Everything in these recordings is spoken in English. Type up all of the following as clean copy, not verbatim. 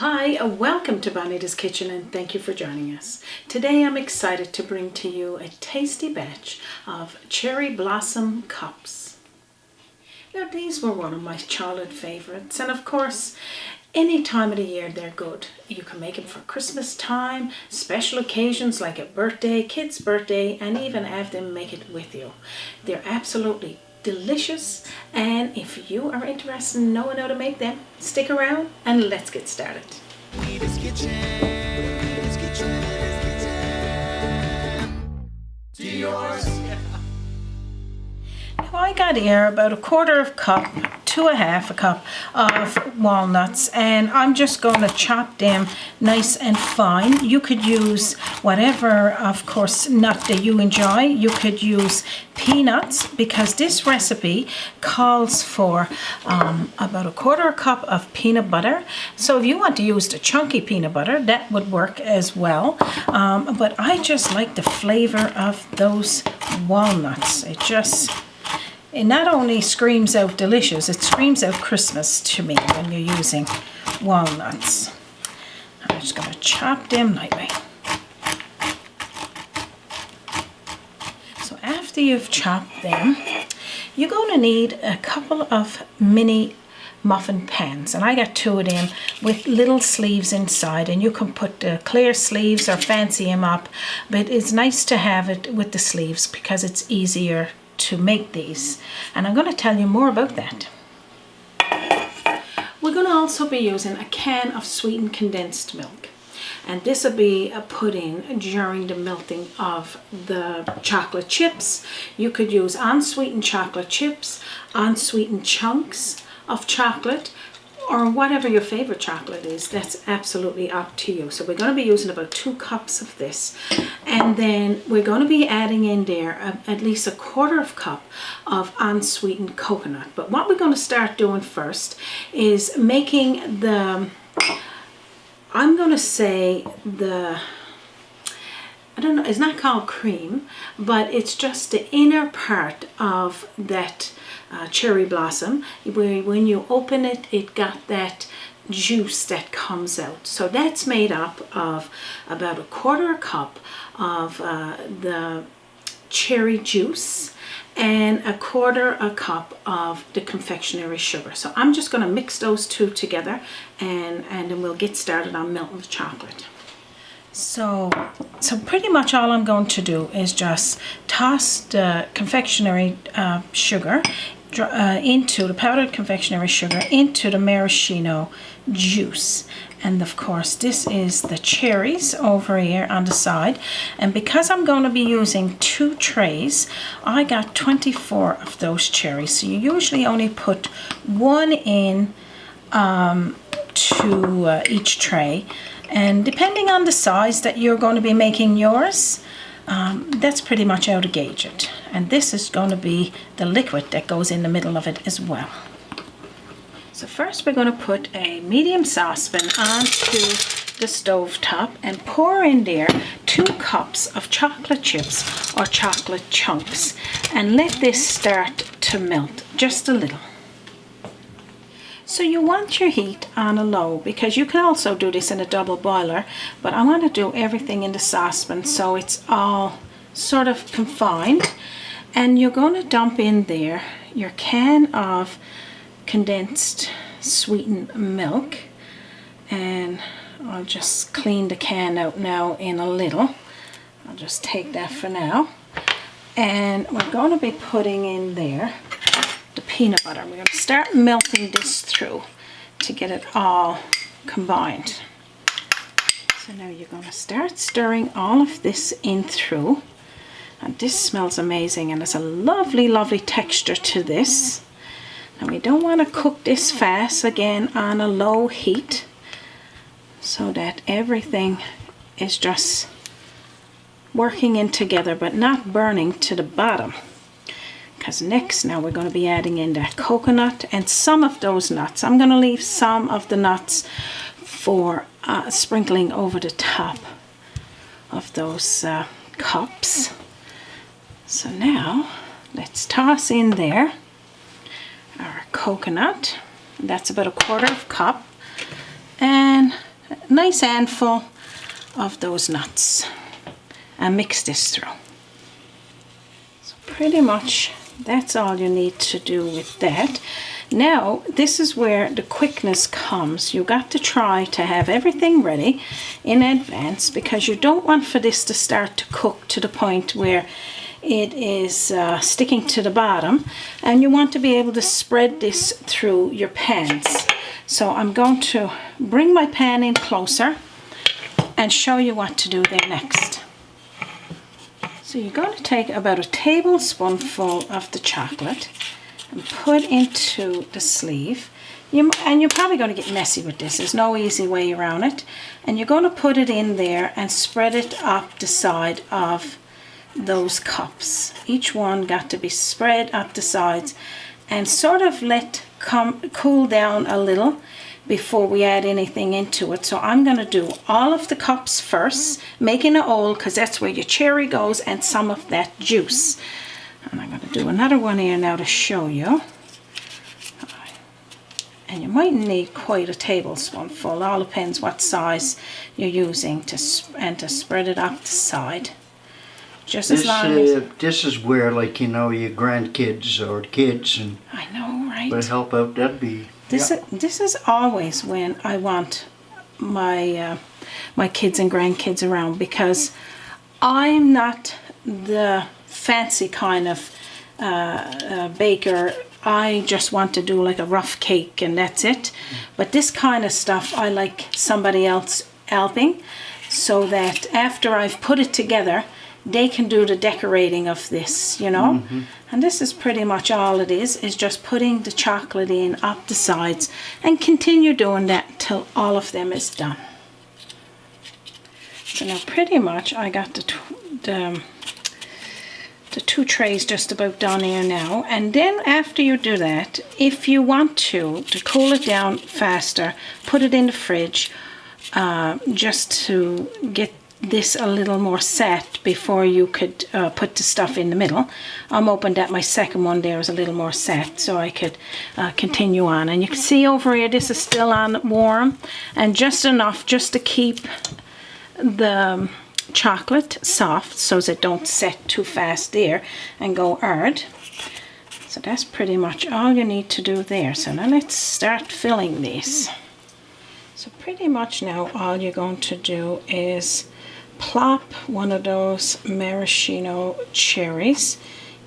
Hi, welcome to Bonita's Kitchen and thank you for joining us. Today I'm excited to bring to you a tasty batch of cherry blossom cups. Now these were one of my childhood favorites, and of course any time of the year they're good. You can make them for Christmas time, special occasions like a birthday, kid's birthday, and even have them make it with you. They're absolutely delicious, and if you are interested in knowing how to make them, stick around and let's get started. Bonita's Kitchen, it's kitchen, it's kitchen. To yours. Now I got here about 1/4 cup to 1/2 cup of walnuts, and I'm just going to chop them nice and fine. You could use whatever, of course, nut that you enjoy. You could use peanuts because this recipe calls for about 1/4 cup of peanut butter. So if you want to use the chunky peanut butter, that would work as well. But I just like the flavor of those walnuts. It not only screams out delicious, it screams out Christmas to me when you're using walnuts. I'm just going to chop them lightly. So after you've chopped them, you're going to need a couple of mini muffin pans, and I got 2 of them with little sleeves inside, and you can put the clear sleeves or fancy them up, but it's nice to have it with the sleeves because it's easier to make these, and I'm going to tell you more about that. We're going to also be using a can of sweetened condensed milk, and this will be put in during the melting of the chocolate chips. You could use unsweetened chocolate chips, unsweetened chunks of chocolate, or whatever your favorite chocolate is. That's absolutely up to you. So we're going to be using about 2 cups of this, and then we're going to be adding in there at least 1/4 cup of unsweetened coconut. But what we're going to start doing first is making I'm going to say I don't know, it's not called cream, but it's just the inner part of that cherry blossom. When you open it, it got that juice that comes out. So that's made up of about 1/4 cup of the cherry juice and 1/4 cup of the confectionery sugar. So I'm just going to mix those 2 together, and then we'll get started on melting the chocolate. So pretty much all I'm going to do is just toss the confectionery sugar into the powdered confectionery sugar into the maraschino juice. And of course this is the cherries over here on the side, and because I'm going to be using 2 trays, I got 24 of those cherries. So you usually only put 1 in to each tray, and depending on the size that you're going to be making yours, that's pretty much how to gauge it. And this is going to be the liquid that goes in the middle of it as well. So first we're going to put a medium saucepan onto the stove top and pour in there 2 cups of chocolate chips or chocolate chunks, and let this start to melt just a little. So you want your heat on a low, because you can also do this in a double boiler, but I want to do everything in the saucepan so it's all sort of confined. And you're going to dump in there your can of condensed sweetened milk, and I'll just clean the can out now in a little. I'll just take that for now, and we're going to be putting in there the peanut butter. We're going to start melting this through to get it all combined. So now you're going to start stirring all of this in through, and this smells amazing, and there's a lovely texture to this. Now we don't want to cook this fast, again on a low heat, so that everything is just working in together but not burning to the bottom. Because next now we're going to be adding in that coconut and some of those nuts. I'm going to leave some of the nuts for sprinkling over the top of those cups. So now let's toss in there our coconut. That's about 1/4 cup, and nice handful of those nuts and mix this through. So pretty much that's all you need to do with that. Now this is where the quickness comes. You got to try to have everything ready in advance, because you don't want for this to start to cook to the point where it is sticking to the bottom, and you want to be able to spread this through your pans. So I'm going to bring my pan in closer and show you what to do there next. So you're going to take about a tablespoonful of the chocolate and put into the sleeve. And you're probably going to get messy with this. There's no easy way around it. And you're going to put it in there and spread it up the side of those cups. Each one got to be spread up the sides and sort of let cool down a little before we add anything into it. So I'm going to do all of the cups first, making a hole, because that's where your cherry goes and some of that juice. And I'm going to do another one here now to show you. And you might need quite a tablespoonful. All depends what size you're using to spread it up the side. Just as long as... This is where, like, you know, your grandkids or kids and... I know, right? Would help out, that'd be... This is always when I want my my kids and grandkids around, because I'm not the fancy kind of baker. I just want to do like a rough cake and that's it. But this kind of stuff I like somebody else helping, so that after I've put it together they can do the decorating of this, you know. And this is pretty much all it is just putting the chocolate in up the sides, and continue doing that till all of them is done. So now pretty much I got the two trays just about done here now. And then after you do that, if you want to cool it down faster, put it in the fridge just to get this a little more set before you could put the stuff in the middle. I'm hoping that my second one there is a little more set so I could continue on. And you can see over here this is still on warm, and just enough just to keep the chocolate soft so that it don't set too fast there and go hard. So that's pretty much all you need to do there. So now let's start filling these. So pretty much now all you're going to do is plop one of those maraschino cherries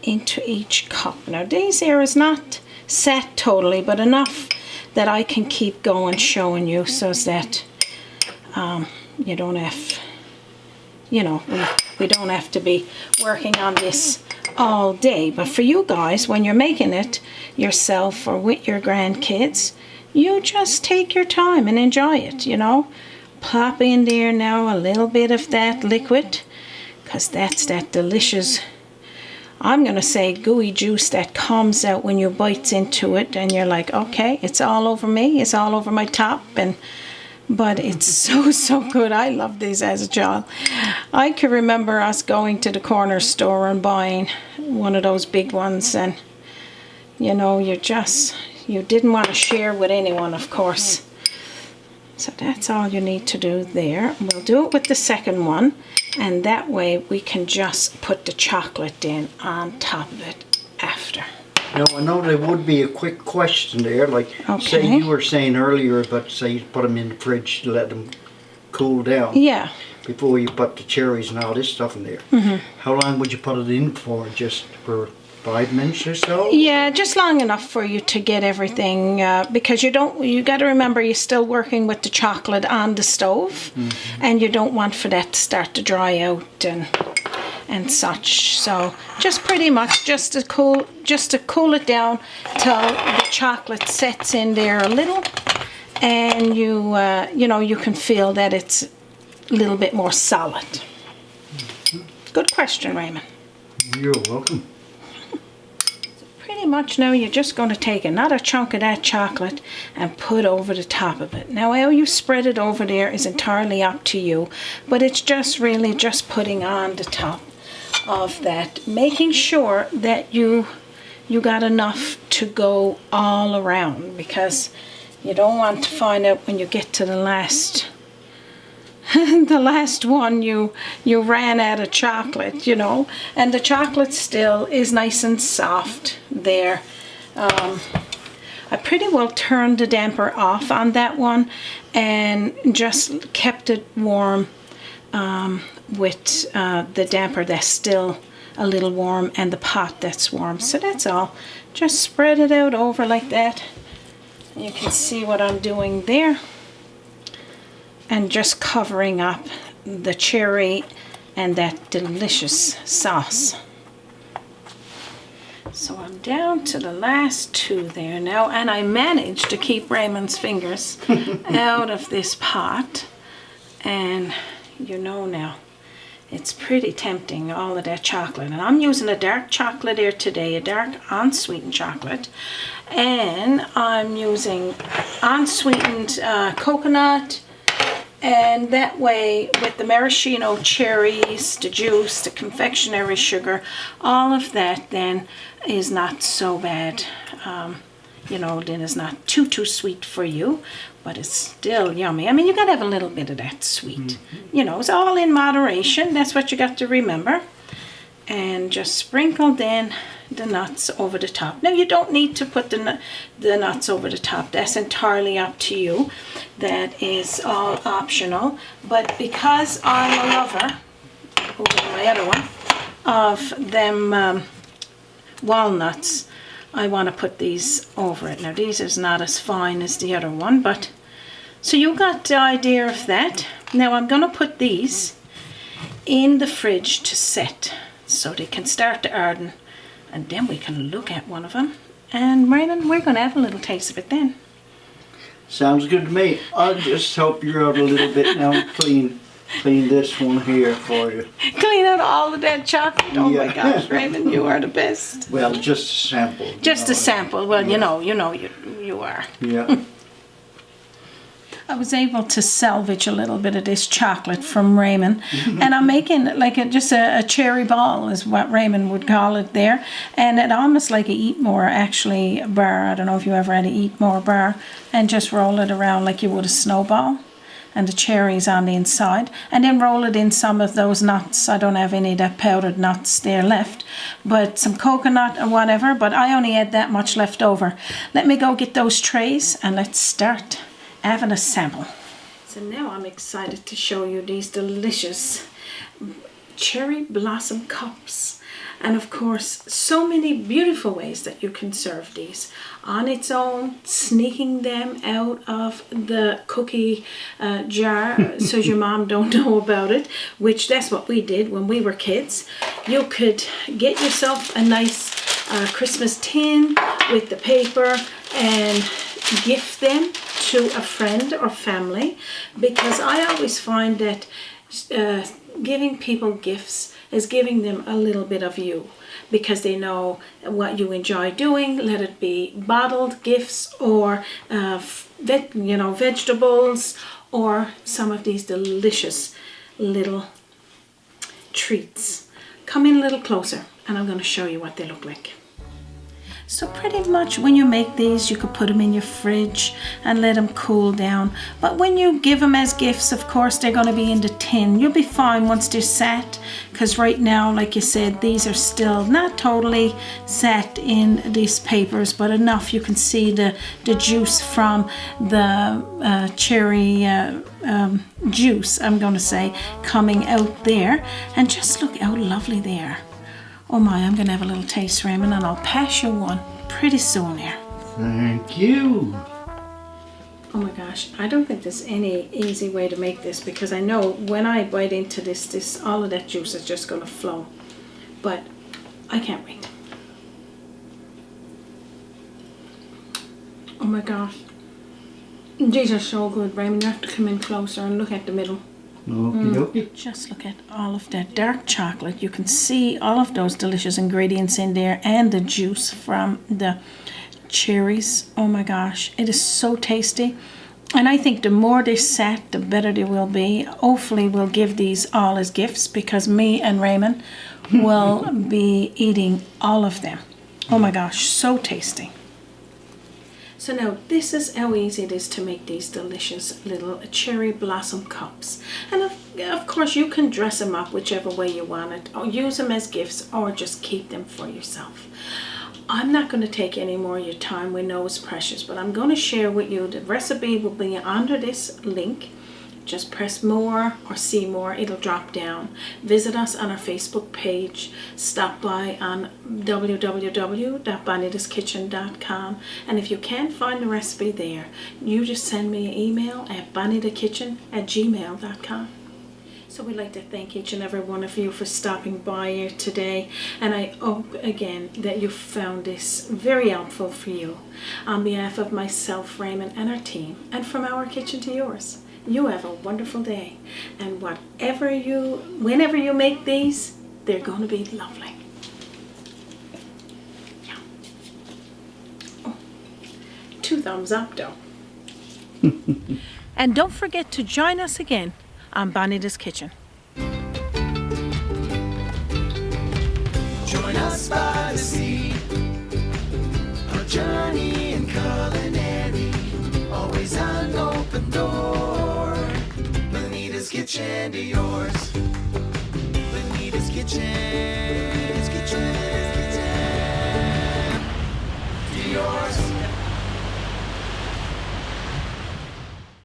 into each cup. Now these here is not set totally, but enough that I can keep going showing you, so that you don't have, you know, we don't have to be working on this all day. But for you guys, when you're making it yourself or with your grandkids, you just take your time and enjoy it, you know. Pop in there now a little bit of that liquid, because that's that delicious, I'm going to say, gooey juice that comes out when you bite into it and you're like, okay, it's all over me, it's all over my top. But it's so good. I loved these as a child. I can remember us going to the corner store and buying one of those big ones, and you know, you didn't want to share with anyone, of course. So that's all you need to do there. We'll do it with the second one, and that way we can just put the chocolate in on top of it after. Now, I know there would be a quick question there, like, say you were saying earlier about, say, you put them in the fridge to let them cool down. Yeah. Before you put the cherries and all this stuff in there. How long would you put it in for? Just for 5 minutes or so? Yeah, just long enough for you to get everything, because you got to remember you're still working with the chocolate on the stove, and you don't want for that to start to dry out and such. So just pretty much just to cool it down till the chocolate sets in there a little, and you know, you can feel that it's a little bit more solid. Good question, Raymond. You're welcome. Pretty much now you're just going to take another chunk of that chocolate and put over the top of it. Now how you spread it over there is entirely up to you, but it's just really just putting on the top of that, making sure that you got enough to go all around, because you don't want to find out when you get to the last the last one you ran out of chocolate, you know, and the chocolate still is nice and soft there. I pretty well turned the damper off on that one and just kept it warm with the damper that's still a little warm and the pot that's warm. So that's all. Just spread it out over like that. You can see what I'm doing there. And just covering up the cherry and that delicious sauce. So I'm down to the last two there now, and I managed to keep Raymond's fingers out of this pot. And you know now, it's pretty tempting, all of that chocolate. And I'm using a dark chocolate here today, a dark unsweetened chocolate. And I'm using unsweetened coconut. And that way, with the maraschino cherries, the juice, the confectionery sugar, all of that then is not so bad. You know, then it's not too sweet for you, but it's still yummy. I mean, you gotta have a little bit of that sweet. You know, it's all in moderation. That's what you got to remember. And just sprinkle then the nuts over the top. Now, you don't need to put the nuts over the top. That's entirely up to you. That is all optional. But because I'm a lover, over my other one, of them walnuts, I want to put these over it. Now, these is not as fine as the other one, but so you got the idea of that. Now, I'm going to put these in the fridge to set so they can start to harden. And then we can look at one of them. And Raymond, we're going to have a little taste of it then. Sounds good to me. I'll just help you out a little bit now. Clean this one here for you. Clean out all of that chocolate. Oh my gosh, Raymond, you are the best. Well, just a sample. Just a sample. Well, you know you are. Yeah. I was able to salvage a little bit of this chocolate from Raymond, and I'm making like just a cherry ball is what Raymond would call it there, and it almost like a Eat More actually bar. I don't know if you ever had an Eat More bar, and just roll it around like you would a snowball, and the cherries on the inside, and then roll it in some of those nuts. I don't have any of that powdered nuts there left, but some coconut or whatever, but I only had that much left over. Let me go get those trays and let's start having a sample. So now I'm excited to show you these delicious cherry blossom cups. And of course, so many beautiful ways that you can serve these. On its own, sneaking them out of the cookie jar so your mom don't know about it, which that's what we did when we were kids. You could get yourself a nice Christmas tin with the paper and gift them to a friend or family, because I always find that giving people gifts is giving them a little bit of you, because they know what you enjoy doing. Let it be bottled gifts or vegetables or some of these delicious little treats. Come in a little closer and I'm going to show you what they look like. So pretty much when you make these, you could put them in your fridge and let them cool down. But when you give them as gifts, of course, they're going to be in the tin. You'll be fine once they're sat, because right now, like you said, these are still not totally sat in these papers, but enough you can see the juice from the cherry juice, I'm going to say, coming out there. And just look how lovely they are. Oh my, I'm going to have a little taste, Raymond, and I'll pass you one pretty soon here. Thank you. Oh my gosh, I don't think there's any easy way to make this, because I know when I bite into this all of that juice is just going to flow. But I can't wait. Oh my gosh. These are so good, Raymond. You have to come in closer and look at the middle. Okay. Just look at all of that dark chocolate. You can see all of those delicious ingredients in there and the juice from the cherries. Oh my gosh, it is so tasty. And I think the more they set, the better they will be. Hopefully we'll give these all as gifts, because me and Raymond will be eating all of them. Oh my gosh, so tasty. So now this is how easy it is to make these delicious little cherry blossom cups. And of course you can dress them up whichever way you want it, or use them as gifts, or just keep them for yourself. I'm not going to take any more of your time, we know it's precious, but I'm going to share with you the recipe will be under this link. Just press more or see more, it'll drop down. Visit us on our Facebook page, stop by on www.bonitaskitchen.com, and if you can't find the recipe there, you just send me an email at bonitakitchen@gmail.com. So we'd like to thank each and every one of you for stopping by here today, and I hope again that you found this very helpful for you. On behalf of myself, Raymond, and our team, and from our kitchen to yours, you have a wonderful day, and whenever you make these, they're going to be lovely. Yeah. Oh, 2 thumbs up though. And don't forget to join us again on Bonita's Kitchen. Join us by the sea, our journey in culinary, always an open door. Bonita's Kitchen to yours. Bonita's Kitchen.